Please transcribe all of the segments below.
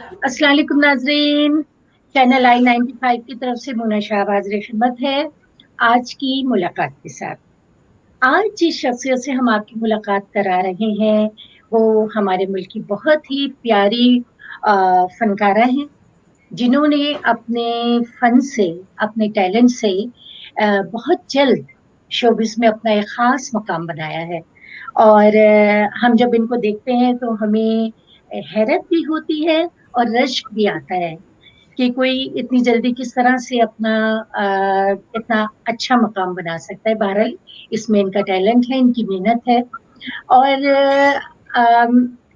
अस्सलाम वालेकुम नाजरीन। चैनल I-95 की तरफ से मोना शाहबाज खिदमत है आज की मुलाकात के साथ। आज जिस शख्सियत से हम आपकी मुलाकात करा रहे हैं वो हमारे मुल्क की बहुत ही प्यारी फनकारा हैं, जिन्होंने अपने फन से, अपने टैलेंट से बहुत जल्द शोबिस में अपना एक खास मकाम बनाया है। और हम जब इनको देखते हैं तो हमें हैरत भी होती है और रश्क भी आता है कि कोई इतनी जल्दी किस तरह से अपना इतना अच्छा मकाम बना सकता है। बहरहाल इसमें इनका टैलेंट है, इनकी मेहनत है। और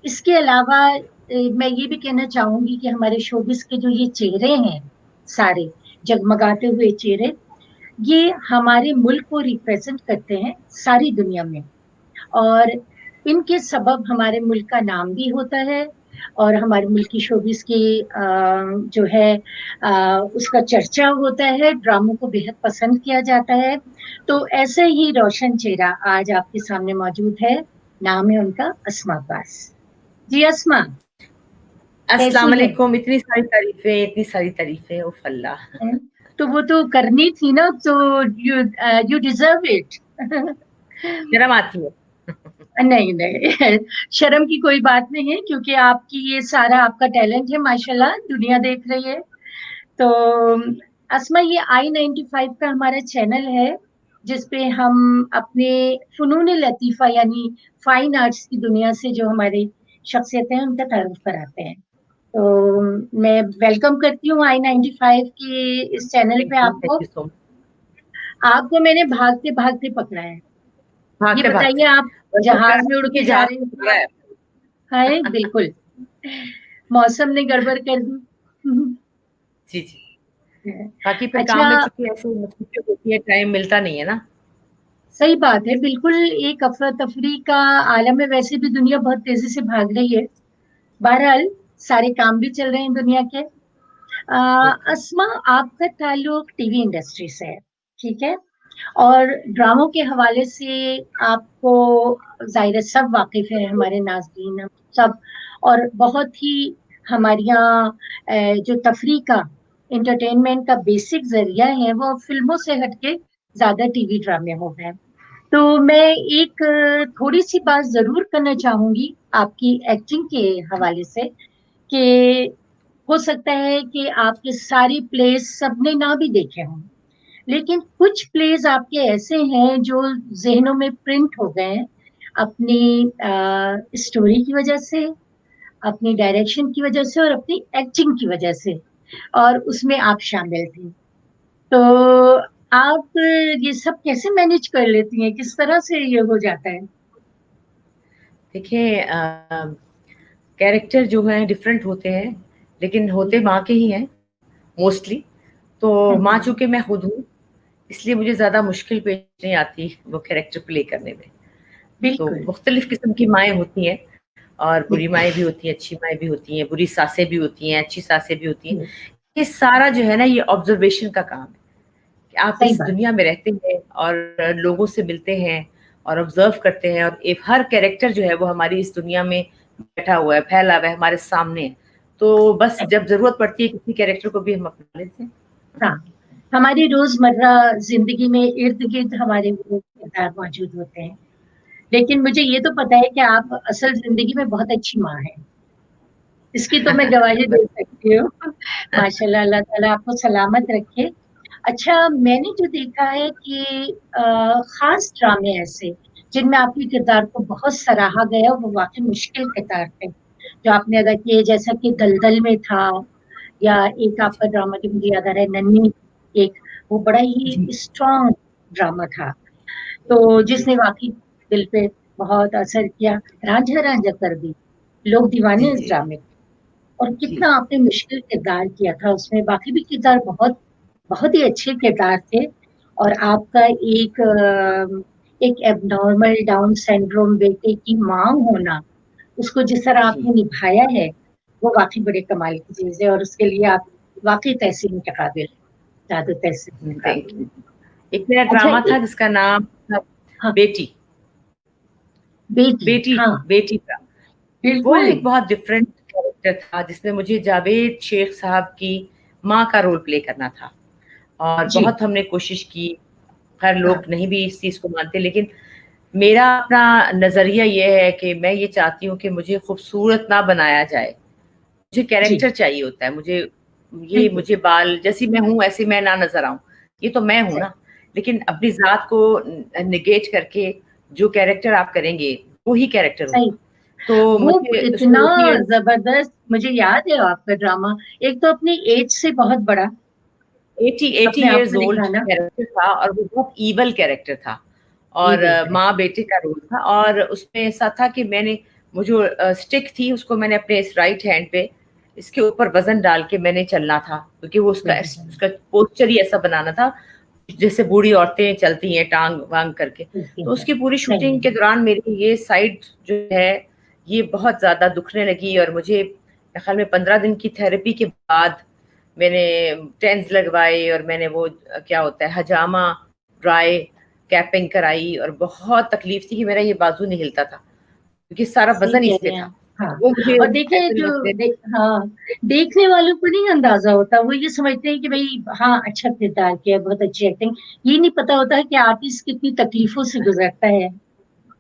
इसके अलावा मैं ये भी कहना चाहूंगी कि हमारे शोबिस के जो ये चेहरे हैं, सारे जगमगाते हुए चेहरे, ये हमारे मुल्क को रिप्रेजेंट करते हैं सारी दुनिया में। और इनके सबब हमारे मुल्क का नाम भी होता है और हमारे मुल्क की शोबिस की जो है उसका चर्चा होता है, ड्रामों को बेहद पसंद किया जाता है। तो ऐसे ही रोशन चेहरा आज आपके सामने मौजूद है। नाम है उनका अस्मा अब्बास। जी अस्मा, अस्सलाम कैसी हैं? वालेकुम। इतनी सारी तारीफें उफ अल्लाह। हैं? तो वो तो करनी थी ना, तो यू डिजर्व इट। शर्म आती है। नहीं नहीं, शर्म की कोई बात नहीं है, क्योंकि आपकी ये सारा आपका टैलेंट है, माशाल्लाह दुनिया देख रही है। तो अस्मा, ये I-95 का हमारा चैनल है जिसपे हम अपने फनून लतीफ़ा यानी फाइन आर्ट्स की दुनिया से जो हमारी शख्सियतें हैं उनका तारुफ कराते हैं। तो मैं वेलकम करती हूँ I-95 की इस चैनल पे थैंक आपको। You so much. आपको मैंने भागते भागते पकड़ा है। ये भागते बताइए, भागते आप वैसे जहाज में उड़ कराची के के जा जहाज रहे में हैं? पड़ा है। हाय बिल्कुल, मौसम ने गड़बड़ कर दी। जी जी। बाकी फिर काम अच्छा, में चूंकि ऐसे मसरूफियत होती है, टाइम मिलता नहीं है ना। सही बात है, बिल्कुल। एक अफरा तफरी का आलम है, वैसे भी दुनिया बहुत तेजी से भाग रही है। बहरहाल सारे काम भी चल रहे हैं दुनिया के। बिल्कुल। अस्मा, आपका ताल्लुक टीवी इंडस्ट्री से है, ठीक है? और ड्रामों के हवाले से आपको जाहिर है सब वाकिफ है, हमारे नाज़रीन हम सब। और बहुत ही हमारे यहाँ जो तफरी का, इंटरटेनमेंट का बेसिक जरिया है वो फिल्मों से हटके ज्यादा टीवी ड्रामे हो गए। तो मैं एक थोड़ी सी बात जरूर करना चाहूंगी आपकी एक्टिंग के हवाले से, कि हो सकता है कि आपके सारी प्लेस सबने ना भी देखे हों, लेकिन कुछ प्लेज आपके ऐसे हैं जो जहनों में प्रिंट हो गए हैं अपनी स्टोरी की वजह से, अपनी डायरेक्शन की वजह से और अपनी एक्टिंग की वजह से। और उसमें आप शामिल थे। तो आप ये सब कैसे मैनेज कर लेती हैं? किस तरह से ये हो जाता है? देखिए, कैरेक्टर जो हैं डिफरेंट होते हैं, लेकिन होते माँ के ही हैं मोस्टली। तो माँ हम्म, चूंकि मैं खुद हूँ, इसलिए मुझे ज्यादा मुश्किल पेश नहीं आती वो कैरेक्टर प्ले करने में। तो बिल्कुल मुख्तलिफ किस्म की माएँ होती हैं, और बुरी बिल्कुल। माएँ भी होती हैं, अच्छी माएँ भी होती हैं, बुरी सासें भी होती हैं, अच्छी सासें भी होती हैं। ये सारा जो है ना, ये ऑब्जर्वेशन का काम है कि आप सही इस बात। दुनिया में रहते हैं और लोगों से मिलते हैं और ऑब्जर्व करते हैं, और एक हर कैरेक्टर जो है वो हमारी इस दुनिया में बैठा हुआ है, फैला हुआ है, हमारे सामने है। तो बस जब जरूरत पड़ती है किसी कैरेक्टर को भी हम अपना लेते हैं। हाँ, हमारी रोजमर्रा जिंदगी में इर्द गिर्द हमारे वो किरदार मौजूद होते हैं। लेकिन मुझे ये तो पता है कि आप असल जिंदगी में बहुत अच्छी माँ हैं। इसकी तो मैं गवाही दे सकती हूँ। माशाल्लाह, अल्लाह ताला आपको सलामत रखे। अच्छा, मैंने जो देखा है कि खास ड्रामे ऐसे जिनमें आपके किरदार को बहुत सराहा गया, वो वाकई मुश्किल किरदार थे जो आपने अदा किए, जैसा कि दलदल में था, या एक आपका ड्रामा जो मुझे याद आ रहा है, नन्ही, एक वो बड़ा ही जी स्ट्रॉन्ग ड्रामा था, तो जी जिसने वाकई दिल पे बहुत असर किया, रांझा रांझा कर दी, लोग दीवाने जी इस जी ड्रामे। और जी। कितना आपने मुश्किल किरदार किया था उसमें, बाकी भी किरदार बहुत बहुत ही अच्छे किरदार थे। और आपका एक एबनॉर्मल डाउन सिंड्रोम बेटे की मां होना, उसको जिस तरह जी आपने निभाया है, वो वाकई बड़े कमाल की चीज है। और उसके लिए आप वाकई तहसीन के काबिल, ज्यादा तहसीन के थैंक काबिल। यू। एक मेरा अच्छा, ड्रामा था एक, जिसका नाम था हाँ, बेटी। बेटी, बेटी हाँ, बेटी का वो बिल्कुल। एक बहुत डिफरेंट कैरेक्टर था जिसमें मुझे जावेद शेख साहब की माँ का रोल प्ले करना था, और जी। बहुत हमने कोशिश की। खैर हाँ। लोग नहीं भी इस चीज को मानते, लेकिन मेरा अपना नजरिया ये है कि मैं ये चाहती हूँ कि मुझे खूबसूरत ना बनाया जाए, मुझे जी। कैरेक्टर चाहिए होता है। ये बिल्कुल। मुझे बाल जैसी मैं हूँ ऐसी मैं ना नजर आऊं, ये तो मैं हूं सही। ना। लेकिन अपनी जात को निगेट करके जो कैरेक्टर आप करेंगे वो ही कैरेक्टर सही। होगा। तो वो मुझे उसमें इतना 80 इयर्स जबरदस्त, मुझे याद है आपका ड्रामा, एक तो अपनी एज से बहुत बड़ा, 80 अपने आप इयर्स को ओल्ड दिखाना। कैरेक्टर था, और वो बहुत ईवल कैरेक्टर था, ये और बोल रहे माँ बेटे का रोल था। और उसमें ऐसा था कि मैंने वो जो स्टिक थी उसको मैंने अपने इस राइट हैंड पे इसके ऊपर वजन डाल के मैंने चलना था, क्योंकि वो उसका पोस्चर ही ऐसा बनाना था जैसे बूढ़ी औरतें चलती हैं टांग वांग करके। तो उसकी पूरी सही शूटिंग के है। दौरान मेरी ये साइड जो है ये बहुत ज्यादा दुखने लगी, और मुझे मेरे ख्याल में 15 दिन की थेरेपी के बाद मैंने टेंस लगवाए, और मैंने वो क्या होता है हजामा ड्राई कैपिंग कराई, और बहुत तकलीफ थी कि मेरा ये बाजू नहीं हिलता था क्योंकि सारा सही वजन कह इस पे रहे हैं था। आप। हाँ। वो मुझे और देखिए ऐसे जो लगते। हाँ, देखने वालों को नहीं अंदाजा होता, वो ये समझते हैं कि भाई हाँ अच्छा किरदार किया, बहुत अच्छी एक्टिंग। ये नहीं पता होता है कि आर्टिस्ट कितनी तकलीफों से गुजरता है जी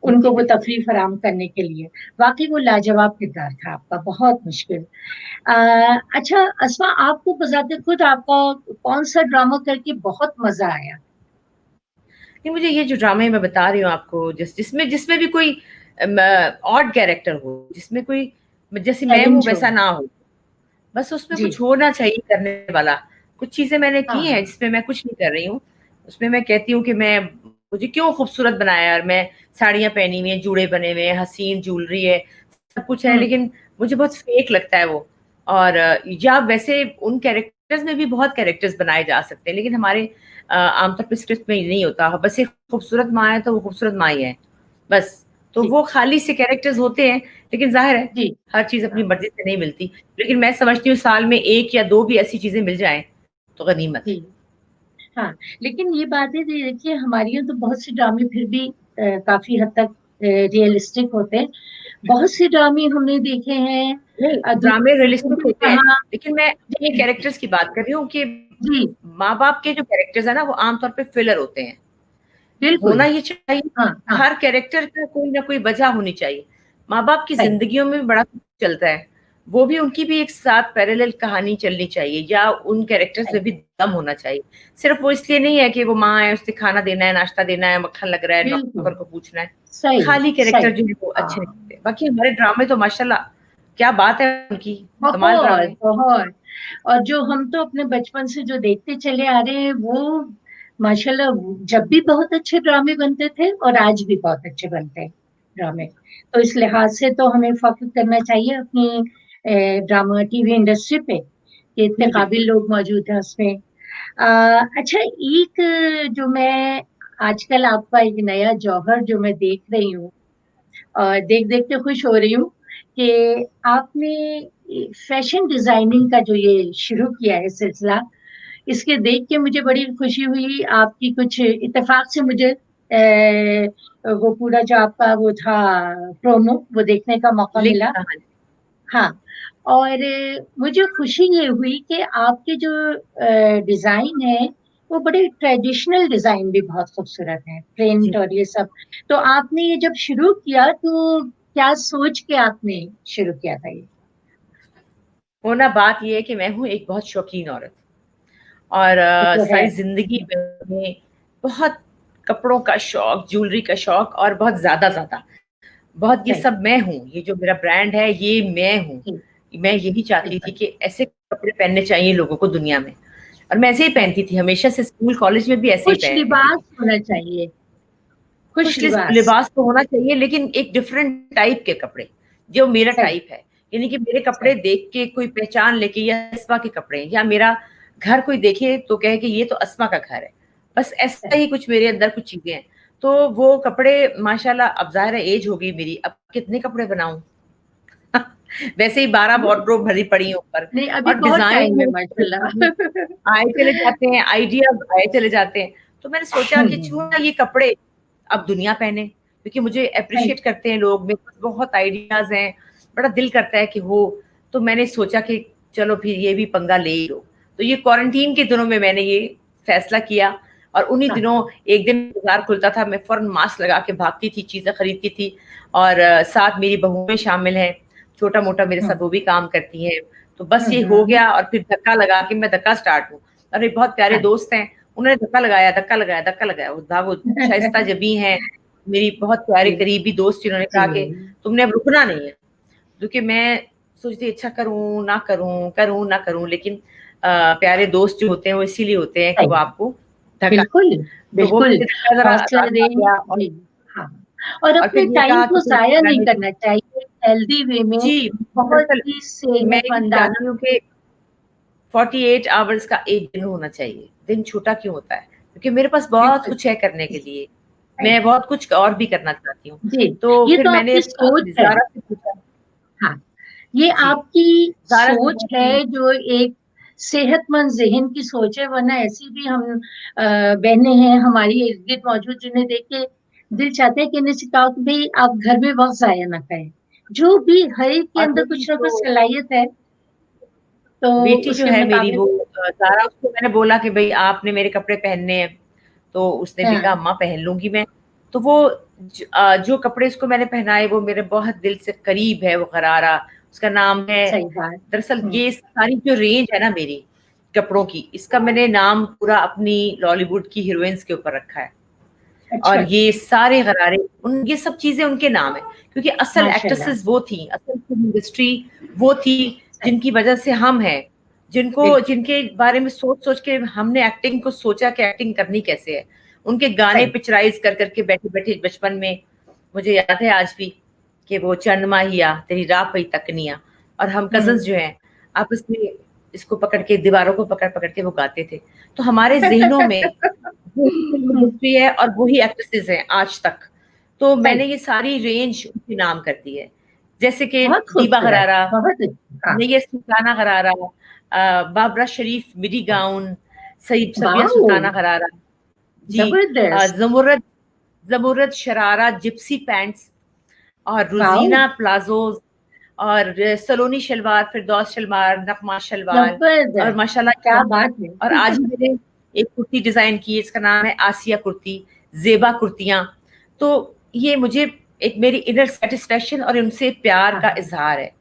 उनको वो बिल्कुल। तफरीह फराहम करने के लिए। वाकई वो लाजवाब किरदार था आपका, बहुत मुश्किल। अच्छा अस्मा, आपको बजाते खुद आपका कौन सा ड्रामा करके बहुत मजा आया? नहीं, मुझे ये जो ड्रामे मैं बता रही हूँ आपको, जिसमें जिसमें भी कोई ऑड कैरेक्टर हो, जिसमें कोई जैसे मैं हूँ चैलेंज हो। वैसा ना हो, बस उसमें जी। कुछ होना चाहिए करने वाला। कुछ चीजें मैंने की हैं हाँ। जिसमें मैं कुछ नहीं कर रही हूँ, उसमें मैं कहती हूँ कि मैं मुझे क्यों खूबसूरत बनाया, और मैं साड़ियां पहनी हुई हैं, जूड़े बने हुए हैं, हसीन ज्वेलरी है, सब कुछ है, हम्म। लेकिन मुझे बहुत फेक लगता है वो। और या वैसे उन कैरेक्टर्स में भी बहुत कैरेक्टर्स बनाए जा सकते हैं, लेकिन हमारे आमतौर पर स्क्रिप्ट में ये नहीं होता। बस एक खूबसूरत माँ है तो वो खूबसूरत माँ ही है, बस। तो जी। वो खाली से कैरेक्टर्स होते हैं, लेकिन जाहिर है जी। हर चीज अपनी मर्जी से नहीं मिलती। लेकिन मैं समझती हूँ साल में एक या दो भी ऐसी चीजें मिल जाएं तो गनीमत है। जी। हाँ, लेकिन ये बातें देखिए, हमारी यहाँ तो बहुत से ड्रामे फिर भी काफी हद तक रियलिस्टिक होते हैं। बहुत से ड्रामे हमने देखे हैं। नहीं, ड्रामे दूसरे लोगों रियलिस्टिक ने होते हैं, कहा। लेकिन मैं अपने जी। कैरेक्टर्स की बात कर रही हूँ कि जी। माँ बाप के जो कैरेक्टर्स है ना वो आमतौर पे फिलर होते हैं। बिल्कुल। होना ये चाहिए, हाँ। हाँ। हर कैरेक्टर का कोई ना कोई वजह होनी चाहिए। माँ बाप की सही। जिंदगियों में भी बड़ा कुछ चलता है, वो भी उनकी भी एक साथ पैरेलल कहानी चलनी चाहिए, या उन कैरेक्टर्स सही। में भी दम होना चाहिए। सिर्फ वो इसलिए नहीं है कि वो माँ है उसे खाना देना है, नाश्ता देना है, मक्खन लग रहा है, बिल्कुल। नौकर को पूछना है। सही। खाली कैरेक्टर सही। जो है वो अच्छे नहीं हाँ। लगते। बाकी हमारे ड्रामे तो माशाल्लाह क्या बात है उनकी, कमाल बहुत ड्रामे। बहुत। और जो हम तो अपने बचपन से जो देखते चले आ रहे हैं वो माशाल्लाह, जब भी बहुत अच्छे ड्रामे बनते थे और आज भी बहुत अच्छे बनते हैं ड्रामे। तो इस लिहाज से तो हमें फख्र करना चाहिए अपनी ड्रामा टीवी इंडस्ट्री पे कि इतने जी बिल्कुल। काबिल लोग मौजूद हैं उसमें। अच्छा, एक जो मैं आजकल आपका एक नया जौहर जो मैं देख रही हूँ और देख देख के खुश हो रही हूँ कि आपने फैशन डिजाइनिंग का जो ये शुरू किया है सिलसिला, इसके देख के मुझे बड़ी खुशी हुई। आपकी कुछ इत्तेफाक से मुझे वो पूरा जो आपका वो था प्रोमो, वो देखने का मौका लिंक, मिला। हाँ हाँ। हाँ। और मुझे खुशी ये हुई कि आपके जो डिजाइन है वो बड़े ट्रेडिशनल डिजाइन भी बहुत खूबसूरत है, जी, प्रिंट और ये सब। तो आपने ये जब शुरू किया तो क्या सोच के आपने शुरू किया था ये? होना बात ये है कि मैं हूँ एक बहुत शौकीन औरत, और वो तो है। सारी जिंदगी में बहुत कपड़ों का शौक, ज्वेलरी का शौक, और बहुत ज्यादा ज्यादा बहुत, ये सही। सब मैं हूँ। ये जो मेरा ब्रांड है ये मैं हूँ। जी। मैं यही चाहती थी बिल्कुल। कि ऐसे कपड़े पहनने चाहिए लोगों को दुनिया में, और मैं ऐसे ही पहनती थी हमेशा से, स्कूल कॉलेज में भी ऐसे ही कुछ पहनती लिबास थी। होना चाहिए। कुछ कुछ लिबास। लिबास तो होना चाहिए, लेकिन एक डिफरेंट टाइप के कपड़े, जो मेरा सही। टाइप है। यानी कि मेरे कपड़े सही। देख के कोई पहचान लेके, या अस्मा के कपड़े, या मेरा घर कोई देखे तो कहे कि ये तो अस्मा का घर है। बस ऐसा सही। ही कुछ मेरे अंदर कुछ चीजें हैं। तो वो कपड़े माशाल्लाह, अब जाहिर है एज हो गई मेरी, अब कितने कपड़े बनाऊं। वैसे ही 12 वार्डरोब भरी पड़ी है ऊपर, नहीं, अभी और बहुत डिजाइन टाइम है है माशाल्लाह। आए चले जाते हैं, आइडियाज आए चले जाते हैं। तो मैंने सोचा कि क्यों ना ये कपड़े अब दुनिया पहने, क्योंकि मुझे सही। अप्रिशिएट करते हैं लोग, मेरे पास बहुत आइडियाज हैं, बड़ा दिल करता है कि हो। तो मैंने सोचा कि चलो फिर ये भी पंगा ले ही लो। तो ये क्वारंटीन के दिनों में मैंने ये फैसला किया, और उन्हीं दिनों एक दिन बाजार खुलता था, मैं फौरन मास्क लगा के भागती थी, चीजें खरीदती थी। और साथ मेरी बहुएं शामिल हैं, छोटा मोटा मेरे साथ वो भी काम करती हैं। तो बस ये हो गया, और फिर धक्का लगा के मैं धक्का स्टार्ट हूँ। और एक बहुत प्यारे दोस्त हैं, उन्होंने धक्का लगाया धक्का लगाया धक्का लगाया, वो शाइस्ता जबी हैं, मेरी बहुत प्यारे करीबी दोस्त, जिन्होंने कहा कि तुमने अब रुकना नहीं है। क्योंकि मैं सोचती अच्छा करूं ना करूं, करूं ना करूं, लेकिन प्यारे दोस्त जो होते हैं वो इसीलिए होते हैं कि वो आपको धक्का, बिल्कुल तो वो बिल्कुल जरा हौसला दें। हाँ, और अपने फिर ये टाइम कहा को कि जाया नहीं करना चाहिए, हेल्दी वे में जी, बहुत दरअसल ही मैं ये सेहतमंदाना। चाहती हूँ कि 48 आवर्स का एक दिन होना चाहिए। दिन छोटा क्यों होता है? क्योंकि मेरे पास बहुत बिल्कुल कुछ है करने के लिए, मैं बहुत कुछ और भी करना चाहती हूँ। जी, तो ये फिर तो मैंने आपकी सोच है। ज़ारा से पूछा। हाँ, ये जी, आपकी ज़ारा से सोच कहा कि है, जो एक सेहतमंद ज़हन की सोच है। वरना ऐसी भी हम बहनें हैं हमारी इर्द गिर्द मौजूद, जिन्हें देख के दिल चाहता है कि इन्हें सिखाओ कि भाई आप घर में वक्त जाया ना करें। जो भी हर एक के और अंदर मेरी कुछ ना कुछ जो सलाहियत है, तो बेटी जो उसके है मेरी, मुताबिक। वो ज़ारा, उसको मैंने बोला कि भई आपने मेरे कपड़े पहनने हैं, तो उसने भी कहा हाँ, अम्मा पहन लूँगी मैं। तो वो जो कपड़े उसको मैंने पहनाए वो मेरे बहुत दिल से करीब है, वो गरारा, उसका नाम है। सही बात। दरअसल ये सारी जो रेंज है ना मेरी कपड़ों की, इसका मैंने नाम पूरा अपनी लॉलीवुड की हीरोइन्स के ऊपर रखा है। और अच्छा, ये सारे गरारे, उन ये सब चीज़ें उनके नाम है, क्योंकि असल माशाल्लाह। एक्ट्रेसेस वो थी, असल फ़िल्म इंडस्ट्री वो थी, सही, जिनकी वजह से हम हैं, बिल्कुल जिनके बारे में सोच-सोच के हमने एक्टिंग को सोचा कि एक्टिंग करनी कैसे है। उनके गाने सही। पिक्चराइज़ कर के बैठे-बैठे बचपन में, मुझे याद है आज भी कि वो चंद माहिया तेरी राह पई तकनिया, और हम कज़िन्स जो हैं, आपस में इसको पकड़ के, दीवारों को पकड़-पकड़ के वो गाते थे। तो हमारे ज़हनों में वही फ़िल्म इंडस्ट्री है और वही एक्ट्रेसेस हैं आज तक। तो सही, मैंने ये सारी रेंज उनके नाम कर दी है। जैसे कि बहुत दीबा खूबसूरत, गरारा, बहुत हाँ। नैयर सुल्ताना गरारा, बाबरा शरीफ मिडी गाउन, सबिया वाओ, सुल्ताना गरारा, जी, जबरदस्त। ज़मुरद ज़मुरद शरारा जिप्सी पैंट्स, और वाओ, रोज़ीना प्लाज़ोज़, और सलोनी शलवार, फिरदौस शलवार, नगमा शलवार, और जबरदस्त, क्या माशाल्लाह, बात और है। आज ही मैंने एक कुर्ती डिज़ाइन की, इसका नाम है आसिया कुर्ती, ज़ेबा कुर्तियाँ। तो ये मुझे एक मेरी इनर सैटिस्फैक्शन और उनसे प्यार का हाँ, इज़हार है।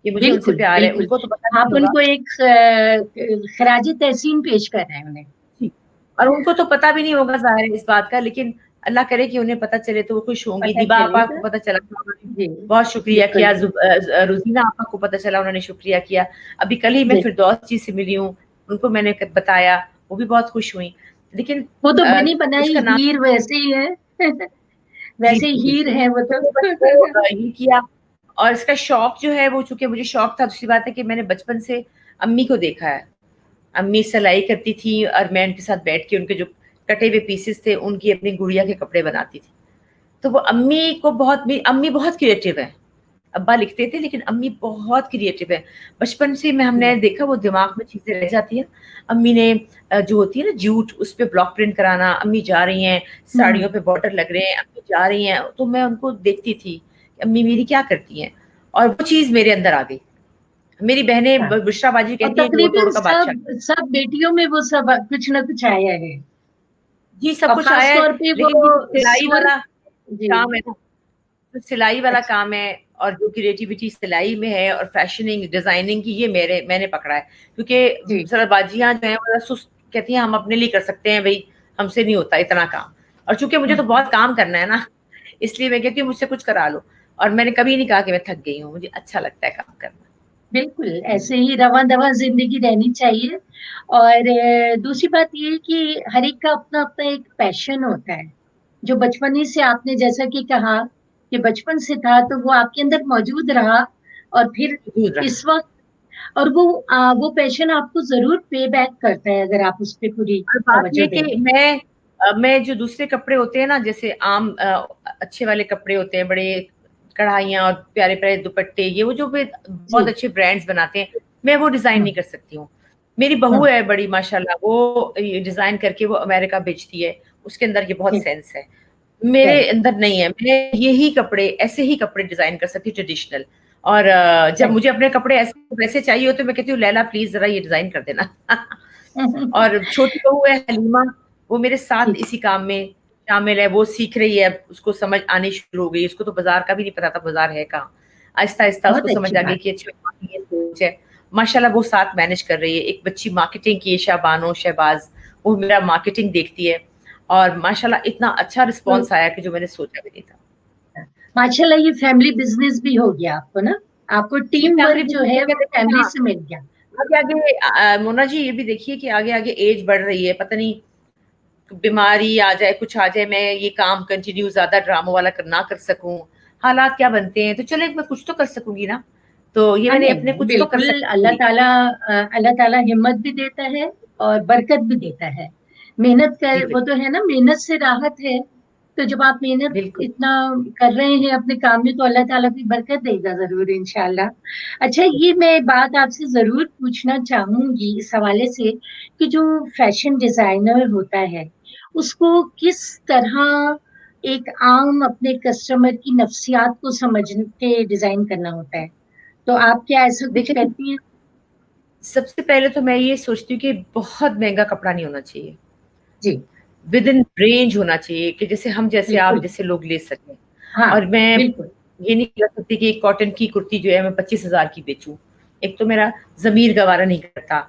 ये मुझे उनसे बिल्कुल प्यार है, बिल्कुल। उनको तो पता नहीं आप होगा। उनको एक खराजी तहसीन पेश कर रहे हैं उन्हें। जी, और उनको तो पता भी नहीं होगा ज़ाहिर है इस बात का, लेकिन अल्लाह करे कि उन्हें पता चले तो वो खुश होंगी। पता दिबा आपा को चलेगा। पता चला था, उन्होंने जी, बहुत शुक्रिया बिल्कुल किया। रोज़ीना आपा को पता चला, उन्होंने शुक्रिया किया। अभी कल ही मैं जी। फिरदौस जी से मिली हूँ, उनको मैंने बताया, वो भी बहुत खुश हुईं। लेकिन वो तो बनी बनाई इसका नाम, हीर वैसे ही है। जी, वैसे ही जी, हीर बिल्कुल। है वो तो तो। वो बस वो ये किया, और इसका शौक जो है वो, चूँकि मुझे शौक था, दूसरी बात है कि मैंने बचपन से अम्मी को देखा है। अम्मी सिलाई करती थी और मैं उनके साथ बैठ के उनके जो कटे हुए पीसेस थे, उनकी अपनी गुड़िया के कपड़े बनाती थी। तो वो अम्मी को बहुत भी, अम्मी बहुत क्रिएटिव है। अब्बा लिखते थे लेकिन अम्मी बहुत क्रिएटिव है। बचपन से मैं हमने देखा वो दिमाग में चीज़ें रह जाती हैं। अम्मी ने जो होती है ना जूट, उस पे ब्लॉक प्रिंट कराना, अम्मी जा रही हैं, साड़ियों पे बॉर्डर लग रहे हैं, अम्मी जा रही हैं, तो मैं उनको देखती थी, कि अम्मी मेरी क्या करती हैं, और वो चीज़ मेरे अंदर आ गई। मेरी बहनें हाँ। बुशरा बाजी और कहती हैं जोड़-तोड़ तकरीबन का बादशाह। सब सब बेटियों में वो सब कुछ ना कुछ आया है। जी, सब और कुछ खास आया है, तौर पे वो लेकिन ये जो सिलाई स्वर। वाला जी। काम है ना, जो सिलाई वाला अच्छा। काम है, और जो क्रिएटिविटी सिलाई में है और फैशनिंग, डिज़ाइनिंग की, ये मैंने पकड़ा है। क्योंकि जी, ज़रा बाजियाँ जो हैं वो ज़रा सुस्त कहती हैं, हम अपने लिए कर सकते हैं भई, हमसे नहीं होता इतना काम। और चूँकि मुझे तो बहुत काम करना है ना, इसलिए मैं कहती हूँ मुझसे कुछ करा लो। और मैंने कभी नहीं कहा कि मैं थक गई हूँ, मुझे अच्छा लगता है काम करना। बिल्कुल ऐसे ही रवां-दवां ज़िंदगी रहनी चाहिए। और दूसरी बात ये है कि हर एक का अपना-अपना एक पैशन होता है, जो बचपन ही से आपने जैसा कि कहा कि बचपन से था, तो वो आपके अंदर मौजूद रहा। और फिर मौजूद रहा। इस वक़्त, और वो पैशन आपको ज़रूर पे बैक करता है अगर आप उस पे पूरी और बात ये तवज्जो कि दें। मैं जो दूसरे कपड़े होते हैं ना, जैसे आम अच्छे वाले कपड़े होते हैं, बड़े कढ़ाइयाँ और प्यारे-प्यारे दुपट्टे, ये वो जो भी बहुत जी, अच्छे ब्रांड्स बनाते हैं, मैं वो डिज़ाइन हुँ, नहीं कर सकती हूँ। मेरी बहू हुँ, है बड़ी माशाल्लाह, वो ये डिज़ाइन करके वो अमेरिका भेजती है, उसके अंदर ये बहुत जी, सेंस है। मेरे सही, अंदर नहीं है, मैं यही कपड़े, ऐसे ही कपड़े डिज़ाइन कर सकती हूँ ट्रेडिशनल, और जब मुझे अपने कपड़े ऐसे वैसे चाहिए होते, मैं कहती हूँ लैला प्लीज जरा ये डिजाइन कर देना। और छोटी बहू है हलीमा, वो मेरे साथ इसी काम में शामिल है, वो सीख रही है, उसको समझ आनी शुरू हो गई, उसको तो बाजार का भी नहीं पता था बाजार है कहाँ। आहिस्ता आहिस्ता उसको बहुत समझ अच्छी आ गई बात। कि अच्छा ये सोच है। माशाल्लाह वो साथ मैनेज कर रही है। एक बच्ची मार्केटिंग की है, शाबानो शहबाज, वो मेरा मार्केटिंग देखती है, और माशाल्लाह इतना अच्छा तो रिस्पॉन्स आया कि जो मैंने सोचा भी नहीं था। माशाल्लाह ये फैमिली बिजनेस भी हो गया आपको ना, आपको ये टीम फैमिली वर्क जो बिजनेस है है क्या, वो देखिए फैमिली हाँ, से मिल गया। आगे आगे मोना जी ये भी देखिए कि आगे आगे एज बढ़ रही है, पता नहीं बीमारी आ जाए, कुछ आ जाए, मैं ये काम कंटिन्यू ज्यादा ड्रामो वाला ना कर सकूं, हालात क्या बनते हैं, तो चले मैं कुछ तो कर सकूंगी ना, तो ये हाँ मैंने नहीं अपने नहीं कुछ तो कर बिल्कुल, अल्लाह सकूंगी। ताला अल्लाह ताला हिम्मत भी देता है और बरकत भी देता है। मेहनत जी कर, वो तो है ना, मेहनत से राहत है। तो जब आप मेहनत बिल्कुल। इतना कर रहे हैं अपने काम में, तो अल्लाह ताला भी बरकत देगा जरूर इंशाल्लाह। अच्छा, ये मैं बात आपसे जरूर पूछना चाहूंगी इस हवाले से कि जो फैशन डिजाइनर होता है, उसको किस तरह एक आम अपने कस्टमर की नफ्सियात को समझ के डिजाइन करना होता है, तो आप क्या ऐसा कुछ देखिए करती हैं? सबसे पहले तो मैं ये सोचती हूँ कि बहुत महंगा कपड़ा नहीं होना चाहिए, जी। विद इन रेंज होना चाहिए कि जैसे हम जैसे आप बिल्कुल। जैसे लोग ले सकें। हाँ। और मैं बिल्कुल। ये नहीं कर सकती कि एक कॉटन की कुर्ती जो है मैं 25,000 की बेचूं, एक तो मेरा जमीर गवारा नहीं करता,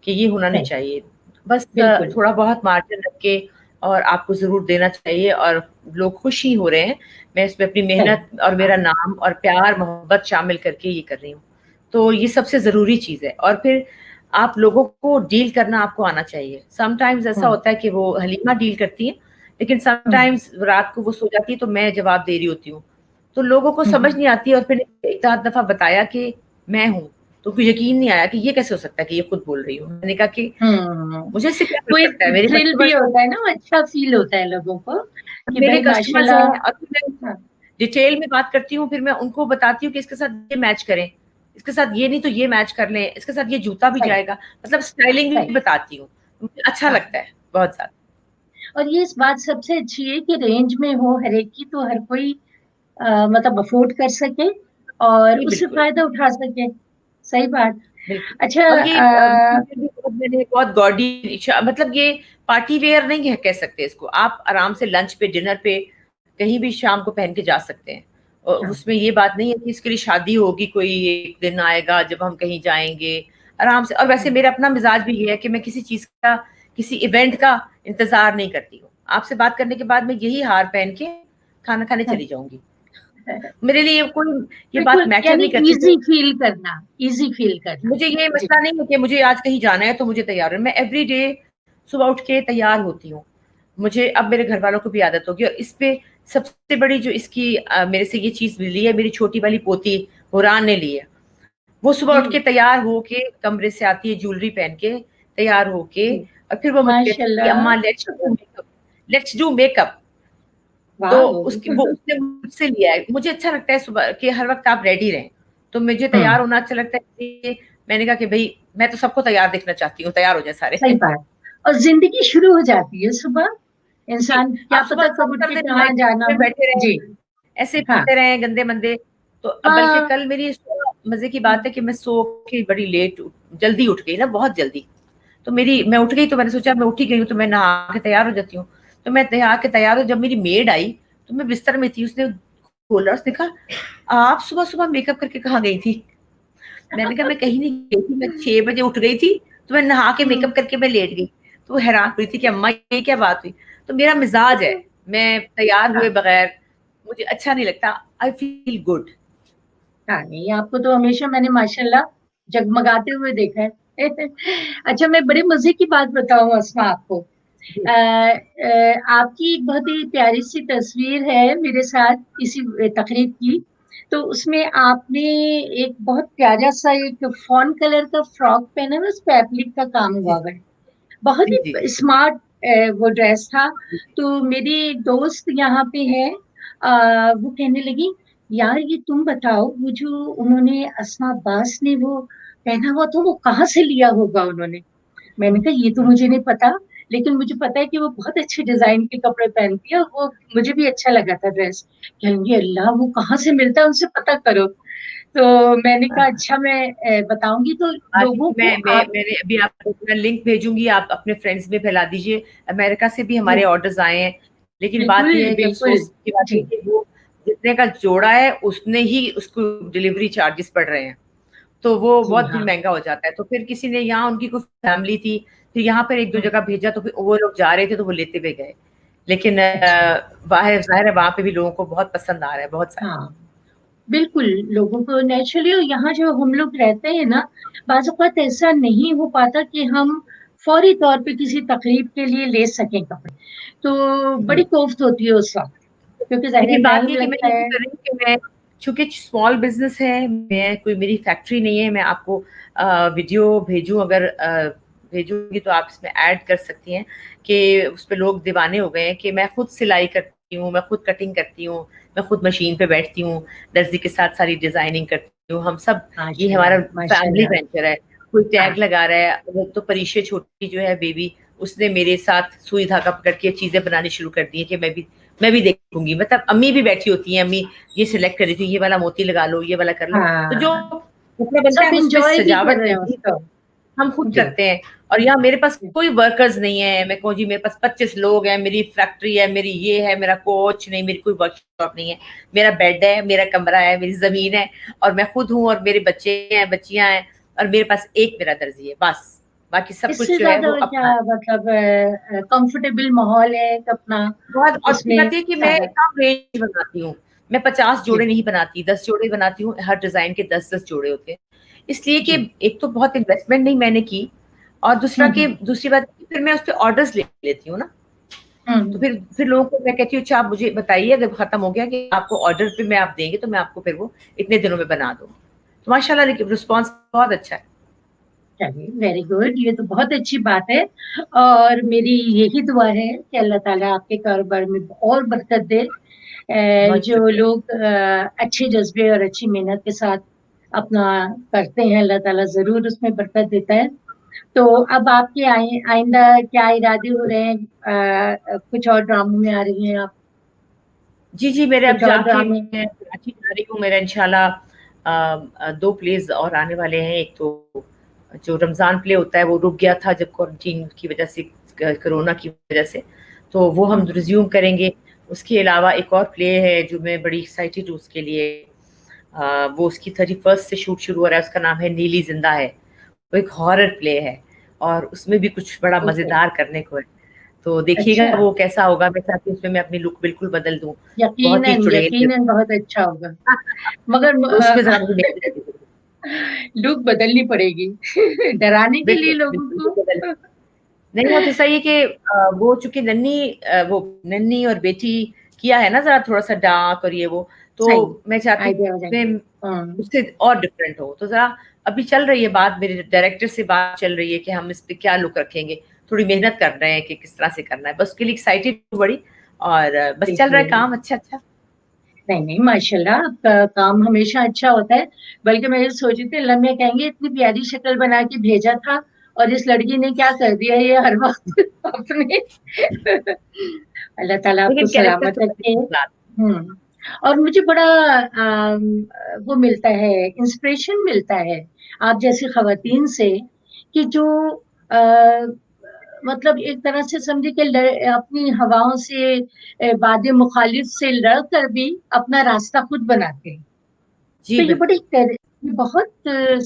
कि ये होना नहीं सही। चाहिए। बस बिल्कुल। थोड़ा बहुत मार्जिन रख के और आपको जरूर देना चाहिए, और लोग खुश ही हो रहे हैं। मैं इसमें अपनी सही। मेहनत और मेरा नाम और प्यार मोहब्बत शामिल करके ये कर रही हूँ, तो ये सबसे जरूरी चीज है। और फिर आप लोगों को डील करना आपको आना चाहिए। समटाइम्स ऐसा हम्म। होता है कि वो हलीमा डील करती है, लेकिन हम्म। समटाइम्स रात को वो सो जाती है तो मैं जवाब दे रही होती हूँ, तो लोगों को समझ हम्म। नहीं आती। और फिर एक आध दफा बताया कि मैं हूँ, तो फिर यकीन नहीं आया कि ये कैसे हो सकता है कि ये खुद बोल रही हूँ। मैंने कहा कि मुझे इससे क्या फर्क कोई पड़ता है, मेरे थ्रिल भी कस्टमर्स हैं, होता है ना, अच्छा फील होता है लोगों को कि मेरे भाई कस्टमर्स माशाल्लाह। हैं, और फिर मैं हाँ। डिटेल में बात करती हूँ, फिर मैं उनको बताती हूँ कि इसके साथ ये मैच करें, इसके साथ ये नहीं तो ये मैच कर लें, इसके साथ ये जूता भी सही। जाएगा, मतलब स्टाइलिंग सही। भी बताती हूँ। मुझे अच्छा हाँ। लगता है बहुत ज्यादा। और ये इस बात सबसे अच्छी है कि रेंज में हो हर एक की, तो हर कोई मतलब अफोर्ड कर सके और जी उससे बिल्कुल। फायदा उठा सके। सही बात। बिल्कुल। अच्छा। और ये मैंने बहुत गॉडी, मतलब ये पार्टी वेयर नहीं है कह सकते इसको, आप आराम से लंच पे डिनर पे कहीं भी शाम को पहन के जा सकते हैं। और हाँ। उसमें ये बात नहीं है कि इसके लिए शादी होगी, कोई एक दिन आएगा जब हम कहीं जाएंगे, आराम से। और वैसे हम्म। मेरा अपना मिजाज भी ये है कि मैं किसी चीज का, किसी इवेंट का इंतजार नहीं करती हूँ। आपसे बात करने के बाद मैं यही हार पहन के खाना खाने चली जाऊंगी, मेरे लिए कोई ये बात बिल्कुल, मैटर यानी नहीं करती इजी कि फील करना, इजी फील करना। मुझे ये जी। मसला नहीं है कि मुझे आज कहीं जाना है तो मुझे तैयार हो, मैं एवरी डे सुबह उठ के तैयार होती हूँ। मुझे अब मेरे घर वालों को भी आदत होगी, और इस पे सबसे बड़ी जो इसकी मेरे से ये चीज मिली है, मेरी छोटी वाली पोती हुरान ने ली है। वो सुबह उठ जी। के तैयार होके कमरे से आती है, ज्वेलरी पहन के तैयार होके, जी। और फिर वो मुझे कहती है कि माशाल्लाह। अम्मा let's do makeup, let's do makeup. तो वाह। उसकी वो उसने मुझसे लिया है। मुझे अच्छा लगता है सुबह कि हर वक्त आप रेडी रहें, तो मुझे तैयार हम्म। होना अच्छा लगता है, इसलिए मैंने कहा कि भाई मैं तो सबको तैयार देखना चाहती हूँ, तैयार हो जाए सही सारे। बात। और जिंदगी शुरू हो जाती है सुबह, जी, इंसान क्या आप सुबह पता कब सब उठ कर के दें, कहाँ जाना में हो। बैठे रहे, जी। ऐसे हाँ। पढ़ते रहे गंदे मंदे। तो अब बल्कि हाँ। कल मेरी मजे की बात है कि मैं सो के बड़ी लेट, जल्दी उठ गई ना, बहुत जल्दी। तो मेरी मैं उठ गई, तो मैंने सोचा मैं उठ ही गई हूँ तो मैं नहा के तैयार हो जाती हूँ। तो मैं नहा के तैयार हूँ, जब मेरी मेड आई तो मैं बिस्तर में थी, उसने खोला, उसने कहा आप सुबह सुबह मेकअप करके कहाँ गई थी? मैंने कहा मैं कहीं नहीं गई थी, मैं 6 बजे उठ गई थी, तो मैं नहा के हम्म। मेकअप करके मैं लेट गई। तो वो हैरान हुई थी कि अम्मा ये क्या बात हुई। तो मेरा मिजाज है, मैं तैयार हुए हाँ। बगैर मुझे अच्छा नहीं लगता, आई फील गुड। हाँ नहीं, आपको तो हमेशा मैंने माशाल्लाह जगमगाते हुए देखा है। अच्छा, मैं बड़े मजे की बात बताऊं अस्मा आपको। आपकी एक बहुत ही प्यारी सी तस्वीर है मेरे साथ इसी तकरीब की। तो उसमें आपने एक बहुत प्यारा सा एक फॉन कलर का फ्रॉक पहना है, उस पे एप्लिक का काम जी हुआ हुआ है, बहुत जी जी ही स्मार्ट वो ड्रेस था। जी तो मेरी दोस्त यहाँ पे है, वो कहने लगी, यार ये तुम बताओ, वो जो उन्होंने अस्मा अब्बास ने वो पहना हुआ था, वो कहाँ से लिया होगा उन्होंने। मैंने कहा ये तो मुझे नहीं पता, लेकिन मुझे पता है कि वो बहुत अच्छे डिजाइन के कपड़े पहनती है, और वो मुझे भी अच्छा लगा था ड्रेस। कहेंगे अल्लाह वो कहाँ से मिलता है, उनसे पता करो। तो मैंने कहा अच्छा मैं बताऊंगी तो बाकी लोगों को आप। मैंने अभी आपको अपना लिंक भेजूंगी, आप अपने फ्रेंड्स में फैला दीजिए। अमेरिका से भी जी हमारे ऑर्डर्स आए हैं, लेकिन बात बिल्कुल यह है कि बिल्कुल। अफसोस की बात जी है कि वो जितने का जोड़ा है उसने ही उसको डिलीवरी चार्जेस पड़ रहे हैं, तो वो जी बहुत फिर हाँ। महंगा हो जाता है। तो फिर किसी ने यहाँ, उनकी कोई फैमिली थी, फिर यहाँ पर एक दो हम्म, जगह भेजा, तो फिर वो लोग जा रहे थे तो वो लेते हुए गए। लेकिन अच्छा। बाहर जाहिर है वहां पे भी लोगों को बहुत पसंद आ रहा है, बहुत सारे। हाँ बिल्कुल। लोगों को नेचुरली यहाँ जो हम लोग रहते हैं ना, बाज़ औक़ात ऐसा नहीं हो पाता कि हम फौरी तौर पे किसी तकरीब के लिए ले सकें कपड़े, तो बड़ी हम्म। कोफ्त होती है उस वक्त, क्योंकि जाहिर है लेकिन बात टाइम ये कि मैं लगता ये भी है। कर रही हूँ कि मैं, चूंकि स्मॉल बिजनेस है, मैं कोई, मेरी फैक्ट्री नहीं है, मैं आपको वीडियो भेजूं, अगर भेजूंगी तो आप इसमें ऐड कर सकती हैं कि उस पे लोग दीवाने हो गए हैं कि मैं खुद सिलाई करती हूँ, मैं खुद कटिंग करती हूँ, मैं खुद मशीन पे बैठती हूँ, दर्जी के साथ सारी डिजाइनिंग करती हूँ, हम सब, ये माशाल्लाह हमारा फैमिली माशाल्लाह। वेंचर है। कोई हाँ टैग लगा रहा है, वो तो परीक्षे छोटी जो है बेबी, उसने मेरे साथ सुई धागा पकड़ के चीजें बनानी शुरू कर दी है कि मैं भी देखूंगी, मतलब अम्मी भी बैठी होती है, अम्मी ये सिलेक्ट कर रही थी, ये वाला मोती लगा लो, ये वाला कर लो, तो जो हाँ, कपड़ा बनता है सब हम उस पे इंजॉय भी कर सजावट रहे हैं करते हैं, उसको। हम खुद जी करते हैं। और यहाँ मेरे पास कोई वर्कर्स नहीं है, मैं कहूँ जी मेरे पास 25 लोग हैं, मेरी फैक्ट्री है, मेरी ये है, मेरा कोच नहीं, मेरी कोई वर्कशॉप नहीं है, मेरा बेड है, मेरा कमरा है, मेरी जमीन है, और मैं खुद हूँ, और मेरे बच्चे हैं, बच्चियां हैं, और मेरे पास एक मेरा दर्जी है बस, बाकी सब इससे कुछ जो है ज्यादा वो क्या अपना है। मतलब कंफर्टेबल माहौल है कि अपना बहुत, और अच्छी उसमें बात है कि मैं सारा। कम रेंज बनाती हूँ, मैं 50 जोड़े जी नहीं बनाती, 10 जोड़े बनाती हूँ, हर डिजाइन के 10-10 जोड़े होते हैं, इसलिए कि जी। एक तो बहुत इन्वेस्टमेंट नहीं मैंने की, और हम्म। दूसरी बात फिर मैं उस पर ऑर्डर्स ले लेती हूँ ना, तो हम्म। फिर लोगों को मैं कहती हूँ अच्छा आप मुझे बताइए, अगर खत्म हो गया कि आपको ऑर्डर पे मैं आप देंगे तो मैं आपको फिर वो इतने दिनों में बना दूँ, तो माशाल्लाह लेकिन रिस्पॉन्स बहुत अच्छा है। चलिए वेरी गुड, ये तो बहुत अच्छी बात है। और मेरी यही दुआ है कि अल्लाह ताला आपके कारोबार में और बरकत दे। बहुत जो शुक्रिया। लोग अच्छे जज्बे और अच्छी मेहनत के साथ अपना करते हैं, अल्लाह ताला जरूर उसमें बरकत देता है। तो अब आपके आइंदा क्या इरादे हो रहे हैं? कुछ और ड्रामों में आ रही हैं आप? जी जी, मेरे अब कुछ और जाके ड्रामे? मैं कराची जा रही हूँ, मेरा इंशाल्लाह दो प्लेस और आने वाले हैं। एक तो जो रमजान प्ले होता है वो रुक गया था जब क्वारंटीन की वजह से, कोरोना की वजह से, तो वो हम हम्म, रिज्यूम करेंगे। उसके अलावा एक और प्ले है जो मैं बड़ी एक्साइटेड हूँ उसके लिए, वो उसकी 31st से शूट शुरू हो रहा है, उसका नाम है नीली जिंदा है। वो एक हॉरर प्ले है, और उसमें भी कुछ बड़ा ओके। मजेदार करने को है, तो देखिएगा अच्छा। वो कैसा होगा। मैं चाहती हूँ उसमें मैं अपनी लुक बिल्कुल बदल दूँ, बहुत ही यकीनन चुड़ैल। यकीनन बहुत अच्छा होगा, मगर तो उसमें जरा मुझे मेहनत करनी पड़ेगी। लुक बदलनी पड़ेगी डराने के लिए बिल्कुल लोगों बिल्कुल को। बिल्कुल बदल, नहीं वो तो सही है कि वो चूंकि वो नन्ही और बेटी किया है ना जरा थोड़ा सा डार्क और ये वो, तो सही मैं चाहती हूँ आइडिया हो जाएगा। उसमें हम्म, उससे और डिफरेंट हो, तो जरा अभी चल रही है बात, मेरे डायरेक्टर से बात चल रही है कि हम इस पे क्या लुक रखेंगे, थोड़ी मेहनत कर रहे हैं कि किस तरह से करना है, बस उसके लिए एक्साइटेड बड़ी, और बस चल रहा है बिल्कुल। काम अच्छा अच्छा। नहीं नहीं माशाल्लाह, आपका काम हमेशा अच्छा होता है। बल्कि मैं ये सोच रही थी लम्हे कहेंगे इतनी प्यारी शक्ल बना के भेजा था, और इस लड़की ने क्या कर दिया ये हर वक्त अपने अल्लाह ताला आपको लेकिन कैरेक्टर सलामत तो रखे। पसंद आता हम्म। और मुझे बड़ा वो मिलता है, इंस्पिरेशन मिलता है आप जैसी खवातीन से, कि जो आ, मतलब एक तरह से समझे कि अपनी हवाओं से, बादे मुखालिफ से लड़ कर भी अपना रास्ता खुद बनाते हैं। है। जी तो बिल्कुल। ये बहुत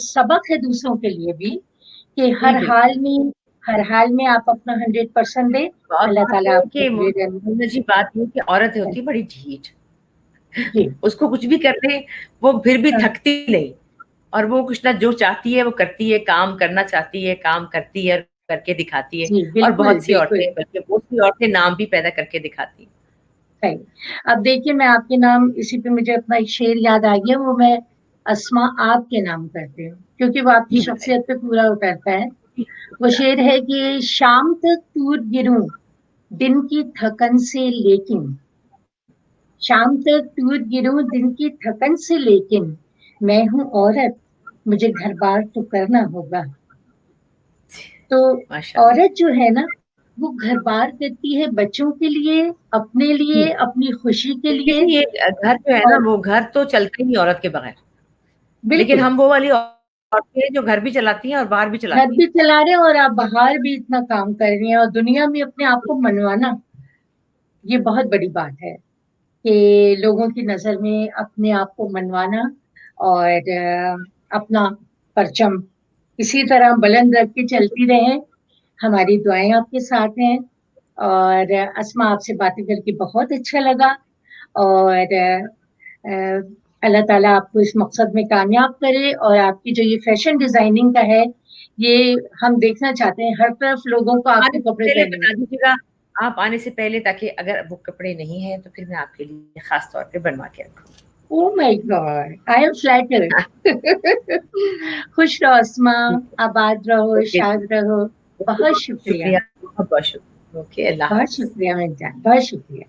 सबक है दूसरों के लिए भी, कि जी बिल्कुल। हर हाल में आप अपना 100% दें। और अल्लाह बात ताला यह है आपको कि दे देना। मोहम्मद जी, बात ये है कि औरत होती है बड़ी ढीठ, जी उसको कुछ भी कर दे वो फिर भी हाँ, थकती नहीं, और वो कुछ ना जो चाहती है वो करती है, काम करना चाहती है काम करती है, करके दिखाती है। जी और बिल्कुल बहुत सी बिल्कुल। औरतें, बल्कि बहुत सी औरतें नाम भी पैदा करके दिखाती हैं। सही। अब देखिए मैं आपके नाम, इसी पे मुझे अपना एक शेर याद आ गया, वो मैं अस्मा आपके नाम करती हूँ क्योंकि वो आपकी जी बताइए। शख्सियत पे पूरा उतरता है। जी, वो शेर है कि शाम तक टूट गिरूं दिन की थकन से लेकिन, शाम तक टूट गिरूं दिन की थकन से लेकिन, मैं हूँ औरत, मुझे घर बार तो करना होगा। तो माशाल्लाह। औरत जो है ना, वो घर बार करती है बच्चों के लिए, अपने जी, लिए, अपनी खुशी के लिए। देखिए ये घर जो है ना, और वो घर तो चलता ही नहीं औरत के बगैर। लेकिन बिल्कुल। हम वो वाली औरतें हैं जो घर भी चलाती हैं और बाहर भी घर चलाती भी हैं। चला रहे हैं और आप बाहर भी इतना काम कर रही हैं, और दुनिया में अपने आप को मनवाना, ये बहुत बड़ी बात है कि लोगों की नजर में अपने आप को मनवाना, और अपना परचम इसी तरह बुलंद रख के चलती रहें। हमारी दुआएं आपके साथ हैं। और अस्मा, आपसे बातें करके बहुत अच्छा लगा। और अल्लाह ताला आपको इस मकसद में कामयाब करे, और आपकी जो ये फैशन डिजाइनिंग का है, ये हम देखना चाहते हैं हर तरफ लोगों को आपके आने से कपड़े पहले पहने हुए। बता दीजिएगा, आप आने से पहले, ताकि अगर वो कपड़े नहीं हैं तो फिर मैं आपके लिए खास तौर पे बनवा के रखूँ। Oh my God, I am flattered. खुश रहो अस्मा, आबाद रहो, ओके, शाद रहो। बहुत शुक्रिया। शुक्रिया, बहुत बहुत शुक्रिया। ओके, अल्लाह बहुत हाफिज। शुक्रिया मिर्जा, बहुत शुक्रिया।